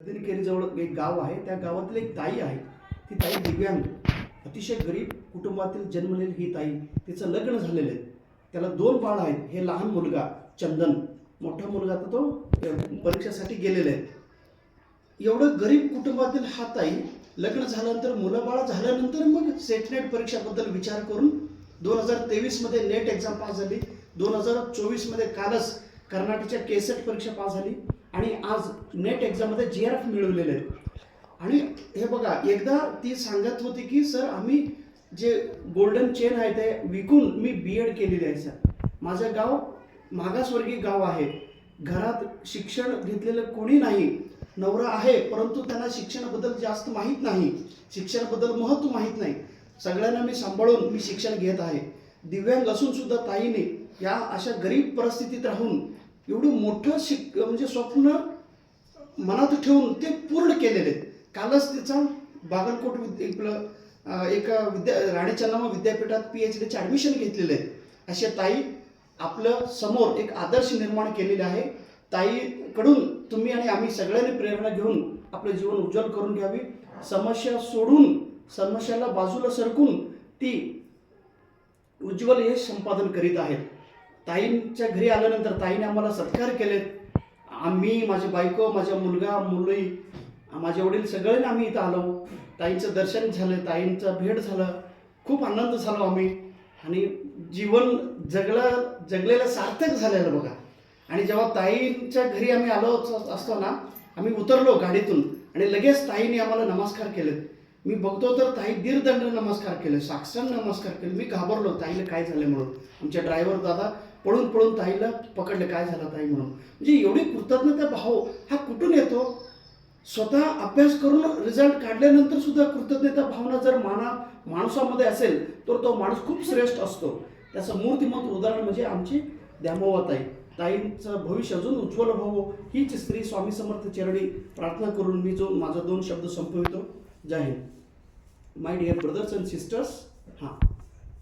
जवळ एक गाव आहे, त्या गावातील एक ताई आहे. ती ताई दिव्यांग, अतिशय गरीब कुटुंबातील जन्मलेली ही ताई. तिचं लग्न झालेलं आहे, त्याला 2 बाळ आहेत. हे लहान मुलगा चंदन, मोठा मुलगा तर तो परीक्षेसाठी गेलेला आहे. एवढं गरीब कुटुंबातील हा ताई लग्न झाल्यानंतर मुलं बाळ झाल्यानंतर मग सेट नेट परीक्षाबद्दल विचार करून 2023 मध्ये नेट एक्झाम पास झाली. 2024 मध्ये कालच कर्नाटकच्या केसेट परीक्षा पास झाली आणि आज नेट एक्झाममध्ये GRF मिळवलेले आहे. आणि हे बघा, एकदा ती सांगत होती की सर आम्ही जे गोल्डन चेन आहे ते विकून मी BEd केलेली आहे सर. माझं गाव मागासवर्गीय गाव आहे, घरात शिक्षण घेतलेलं कोणी नाही, नवरा आहे परंतु त्यांना शिक्षणाबद्दल जास्त माहीत नाही, शिक्षणाबद्दल महत्त्व माहीत नाही. सगळ्यांना मी सांभाळून मी शिक्षण घेत आहे. दिव्यांग असून सुद्धा ताईने या अशा गरीब परिस्थितीत राहून एवढं मोठं म्हणजे स्वप्न मनात ठेवून ते पूर्ण केलेले. कालच तिचा बागलकोट एका राणी चन्नम्मा विद्यापीठात PhDचे ॲडमिशन घेतलेले आहे. अशा ताई आपलं समोर एक आदर्श निर्माण केलेले आहे. ताईकडून तुम्ही आणि आम्ही सगळ्यांनी प्रेरणा घेऊन आपलं जीवन उज्ज्वल करून घ्यावी. समस्या सोडून, समस्याला बाजूला सरकून ती उज्ज्वल यश संपादन करीत आहेत. ताईंच्या घरी आल्यानंतर ताईने आम्हाला सत्कार केलेत. आम्ही, माझी बायको, माझा मुलगा, मुली, माझे वडील सगळ्यांनी आम्ही इथं आलो. ताईंचं दर्शन झालं, ताईंचं भेट झालं, खूप आनंद झालो आम्ही. आणि जीवन जगलेलं सार्थक झालेलं बघा. आणि जेव्हा ताईंच्या घरी आम्ही आलो असतो ना, आम्ही उतरलो गाडीतून आणि लगेच ताईने आम्हाला नमस्कार केलेत. मी बघतो तर ताई दीर्घदंड नमस्कार केले, साष्टांग नमस्कार केले. मी घाबरलो ताईला काय झालं म्हणून. आमच्या ड्रायव्हर दादा पळून पळून ताईला पकडले, काय झालं ताई म्हणून. म्हणजे एवढी कृतज्ञता भाव हा कुठून येतो? स्वतः अभ्यास करून रिझल्ट काढल्यानंतर सुद्धा कृतज्ञता भावना जर माणसामध्ये असेल तर तो माणूस खूप श्रेष्ठ असतो. त्याचं मूर्तिमंत उदाहरण म्हणजे आमची द्यामोवा ताई. ताईंचं भविष्य अजून उज्ज्वल व्हावं हीच श्री स्वामी समर्थ चरणी प्रार्थना करून मी माझा 2 शब्द संपवितो. जय Hind. My dear brothers and sisters. हां.